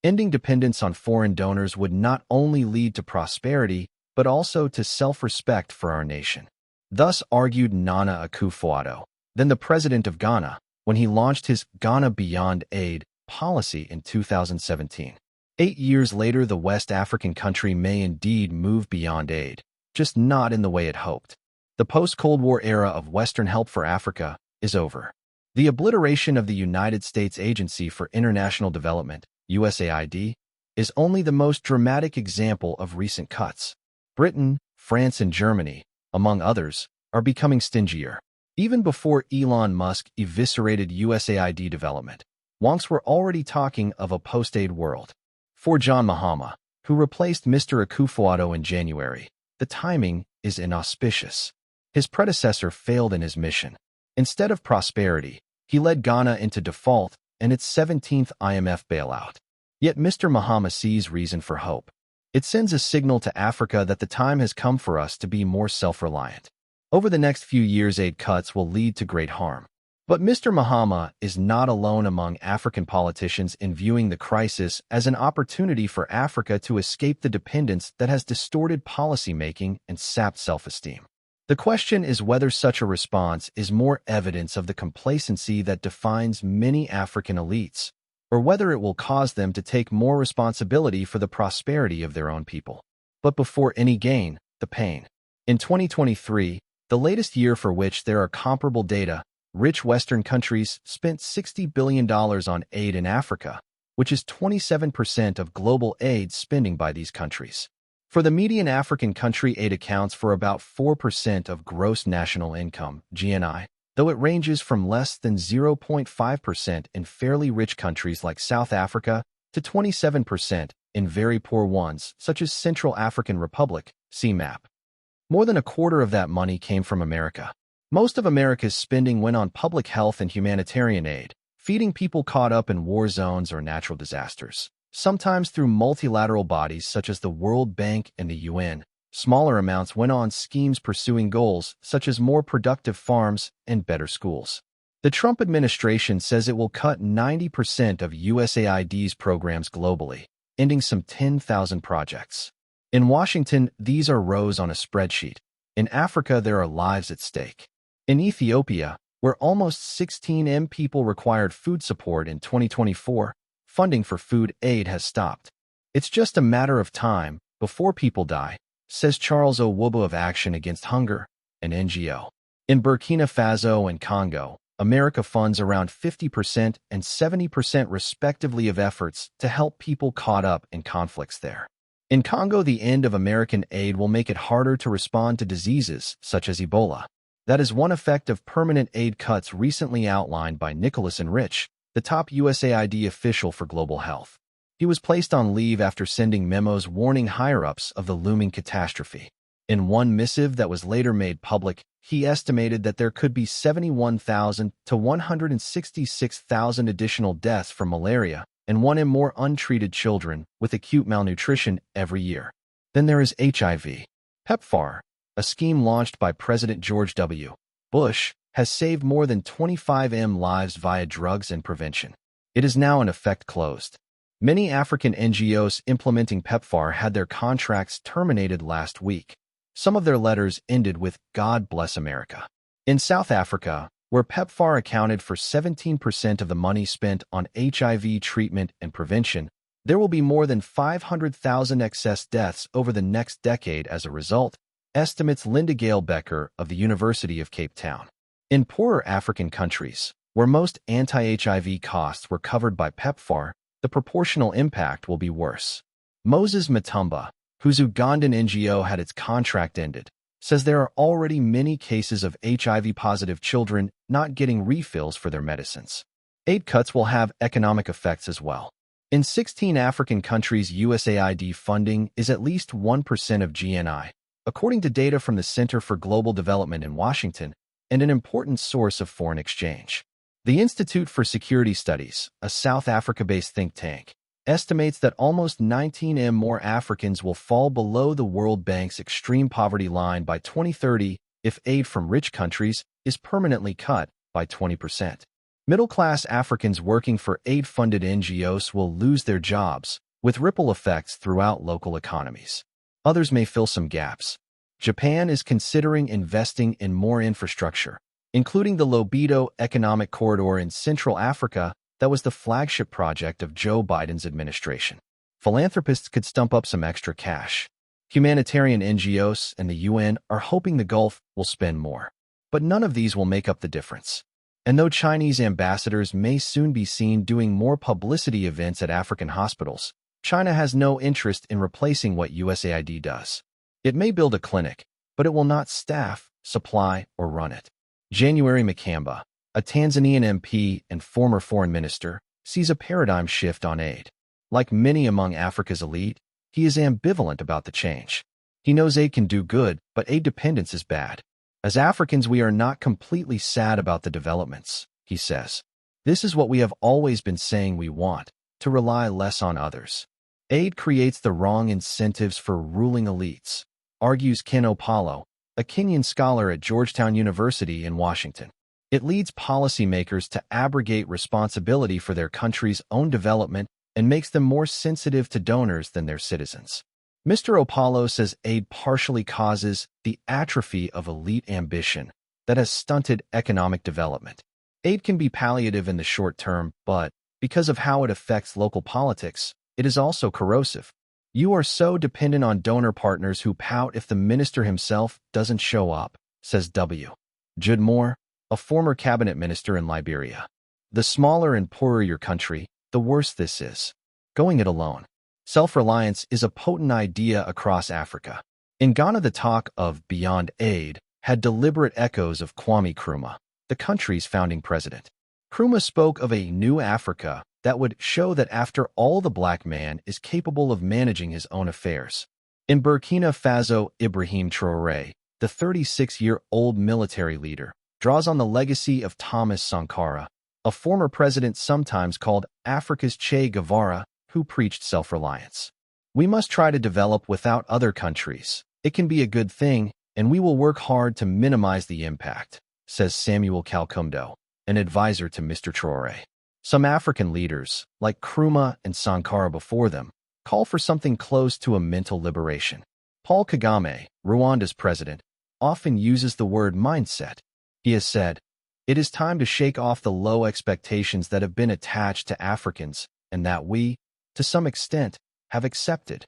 Ending dependence on foreign donors would not only lead to prosperity, but also to self-respect for our nation. Thus argued Nana Akufo-Addo, then the president of Ghana, when he launched his Ghana Beyond Aid policy in 2017. 8 years later, the West African country may indeed move beyond aid, just not in the way it hoped. The post-Cold War era of Western help for Africa is over. The obliteration of the United States Agency for International Development, USAID, is only the most dramatic example of recent cuts. Britain, France, and Germany, among others, are becoming stingier. Even before Elon Musk eviscerated USAID development, wonks were already talking of a post-aid world. For John Mahama, who replaced Mr. Akufo-Addo in January, the timing is inauspicious. His predecessor failed in his mission. Instead of prosperity, he led Ghana into default and its 17th IMF bailout. Yet Mr. Mahama sees reason for hope. It sends a signal to Africa that the time has come for us to be more self-reliant. Over the next few years, aid cuts will lead to great harm. But Mr. Mahama is not alone among African politicians in viewing the crisis as an opportunity for Africa to escape the dependence that has distorted policymaking and sapped self-esteem. The question is whether such a response is more evidence of the complacency that defines many African elites, or whether it will cause them to take more responsibility for the prosperity of their own people. But before any gain, the pain. In 2023, the latest year for which there are comparable data, rich Western countries spent $60 billion on aid in Africa, which is 27% of global aid spending by these countries. For the median African country, aid accounts for about 4% of gross national income, GNI, though it ranges from less than 0.5% in fairly rich countries like South Africa to 27% in very poor ones, such as Central African Republic, see map. More than a quarter of that money came from America. Most of America's spending went on public health and humanitarian aid, feeding people caught up in war zones or natural disasters, sometimes through multilateral bodies such as the World Bank and the UN. Smaller amounts went on schemes pursuing goals such as more productive farms and better schools. The Trump administration says it will cut 90% of USAID's programs globally, ending some 10,000 projects. In Washington, these are rows on a spreadsheet. In Africa, there are lives at stake. In Ethiopia, where almost 16 million people required food support in 2024, funding for food aid has stopped. It's just a matter of time before people die, says Charles Owubu of Action Against Hunger, an NGO. In Burkina Faso and Congo, America funds around 50% and 70% respectively of efforts to help people caught up in conflicts there. In Congo, the end of American aid will make it harder to respond to diseases such as Ebola. That is one effect of permanent aid cuts recently outlined by Nicholas Enrich, the top USAID official for global health. He was placed on leave after sending memos warning higher-ups of the looming catastrophe. In one missive that was later made public, he estimated that there could be 71,000 to 166,000 additional deaths from malaria and 1 in more untreated children with acute malnutrition every year. Then there is HIV. PEPFAR, a scheme launched by President George W. Bush, has saved more than 25 million lives via drugs and prevention. It is now in effect closed. Many African NGOs implementing PEPFAR had their contracts terminated last week. Some of their letters ended with "God bless America." In South Africa, where PEPFAR accounted for 17% of the money spent on HIV treatment and prevention, there will be more than 500,000 excess deaths over the next decade as a result, estimates Linda Gale Becker of the University of Cape Town. In poorer African countries, where most anti-HIV costs were covered by PEPFAR, the proportional impact will be worse. Moses Matumba, whose Ugandan NGO had its contract ended, says there are already many cases of HIV-positive children not getting refills for their medicines. Aid cuts will have economic effects as well. In 16 African countries, USAID funding is at least 1% of GNI, according to data from the Center for Global Development in Washington, and an important source of foreign exchange. The Institute for Security Studies, a South Africa-based think tank, estimates that almost 19 million more Africans will fall below the World Bank's extreme poverty line by 2030 if aid from rich countries is permanently cut by 20%. Middle-class Africans working for aid-funded NGOs will lose their jobs, with ripple effects throughout local economies. Others may fill some gaps. Japan is considering investing in more infrastructure, including the Lobito Economic Corridor in Central Africa that was the flagship project of Joe Biden's administration. Philanthropists could stump up some extra cash. Humanitarian NGOs and the UN are hoping the Gulf will spend more. But none of these will make up the difference. And though Chinese ambassadors may soon be seen doing more publicity events at African hospitals, China has no interest in replacing what USAID does. It may build a clinic, but it will not staff, supply, or run it. January Makamba, a Tanzanian MP and former foreign minister, sees a paradigm shift on aid. Like many among Africa's elite, he is ambivalent about the change. He knows aid can do good, but aid dependence is bad. As Africans, we are not completely sad about the developments, he says. This is what we have always been saying we want, to rely less on others. Aid creates the wrong incentives for ruling elites, argues Ken Opalo, a Kenyan scholar at Georgetown University in Washington. It leads policymakers to abrogate responsibility for their country's own development and makes them more sensitive to donors than their citizens. Mr. Opalo says aid partially causes the atrophy of elite ambition that has stunted economic development. Aid can be palliative in the short term, but because of how it affects local politics, it is also corrosive. You are so dependent on donor partners who pout if the minister himself doesn't show up, says W. Jude Moore, a former cabinet minister in Liberia. The smaller and poorer your country, the worse this is. Going it alone. Self-reliance is a potent idea across Africa. In Ghana, the talk of beyond aid had deliberate echoes of Kwame Nkrumah, the country's founding president. Nkrumah spoke of a new Africa that would show that after all, the black man is capable of managing his own affairs. In Burkina Faso, Ibrahim Traoré, the 36-year-old military leader, draws on the legacy of Thomas Sankara, a former president sometimes called Africa's Che Guevara, who preached self-reliance. We must try to develop without other countries. It can be a good thing, and we will work hard to minimize the impact, says Samuel Kalkundo, an advisor to Mr. Traoré. Some African leaders, like Nkrumah and Sankara before them, call for something close to a mental liberation. Paul Kagame, Rwanda's president, often uses the word mindset. He has said, "It is time to shake off the low expectations that have been attached to Africans and that we, to some extent, have accepted."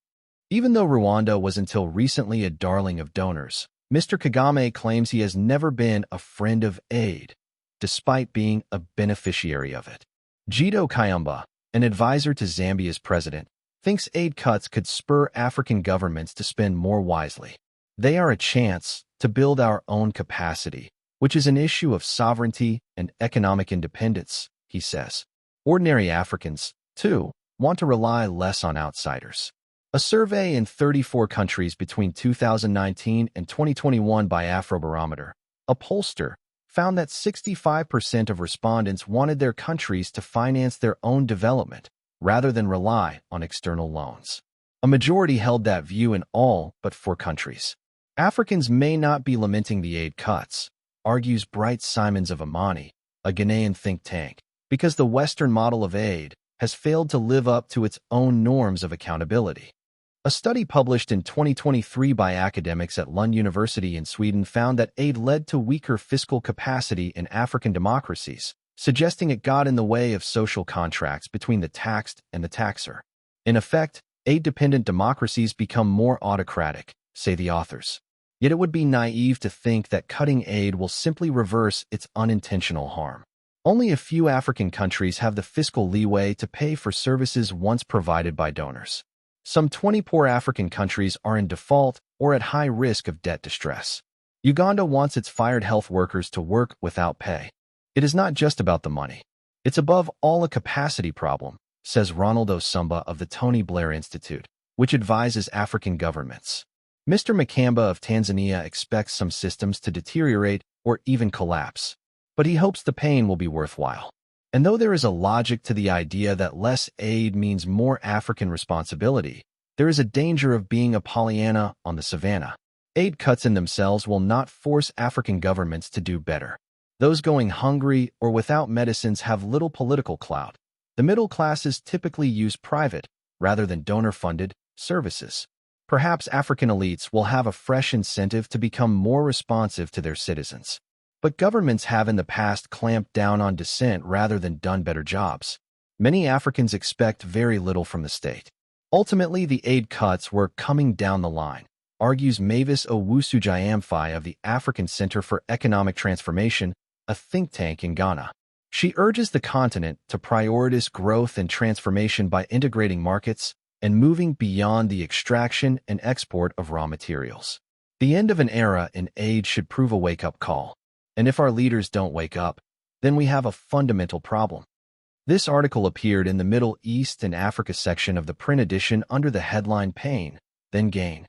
Even though Rwanda was until recently a darling of donors, Mr. Kagame claims he has never been a friend of aid, despite being a beneficiary of it. Gido Kayumba, an advisor to Zambia's president, thinks aid cuts could spur African governments to spend more wisely. They are a chance to build our own capacity, which is an issue of sovereignty and economic independence, he says. Ordinary Africans, too, want to rely less on outsiders. A survey in 34 countries between 2019 and 2021 by Afrobarometer, a pollster, found that 65% of respondents wanted their countries to finance their own development rather than rely on external loans. A majority held that view in all but 4 countries. Africans may not be lamenting the aid cuts, argues Bright Simons of Amani, a Ghanaian think tank, because the Western model of aid has failed to live up to its own norms of accountability. A study published in 2023 by academics at Lund University in Sweden found that aid led to weaker fiscal capacity in African democracies, suggesting it got in the way of social contracts between the taxed and the taxer. In effect, aid-dependent democracies become more autocratic, say the authors. Yet it would be naive to think that cutting aid will simply reverse its unintentional harm. Only a few African countries have the fiscal leeway to pay for services once provided by donors. Some 20 poor African countries are in default or at high risk of debt distress. Uganda wants its fired health workers to work without pay. It is not just about the money. It's above all a capacity problem, says Ronald Osumba of the Tony Blair Institute, which advises African governments. Mr. Makamba of Tanzania expects some systems to deteriorate or even collapse, but he hopes the pain will be worthwhile. And though there is a logic to the idea that less aid means more African responsibility, there is a danger of being a Pollyanna on the savannah. Aid cuts in themselves will not force African governments to do better. Those going hungry or without medicines have little political clout. The middle classes typically use private, rather than donor-funded, services. Perhaps African elites will have a fresh incentive to become more responsive to their citizens. But governments have in the past clamped down on dissent rather than done better jobs. Many Africans expect very little from the state. Ultimately, the aid cuts were coming down the line, argues Mavis Owusu-Jayamfi of the African Center for Economic Transformation, a think tank in Ghana. She urges the continent to prioritize growth and transformation by integrating markets and moving beyond the extraction and export of raw materials. The end of an era in aid should prove a wake-up call. And if our leaders don't wake up, then we have a fundamental problem. This article appeared in the Middle East and Africa section of the print edition under the headline Pain, Then Gain.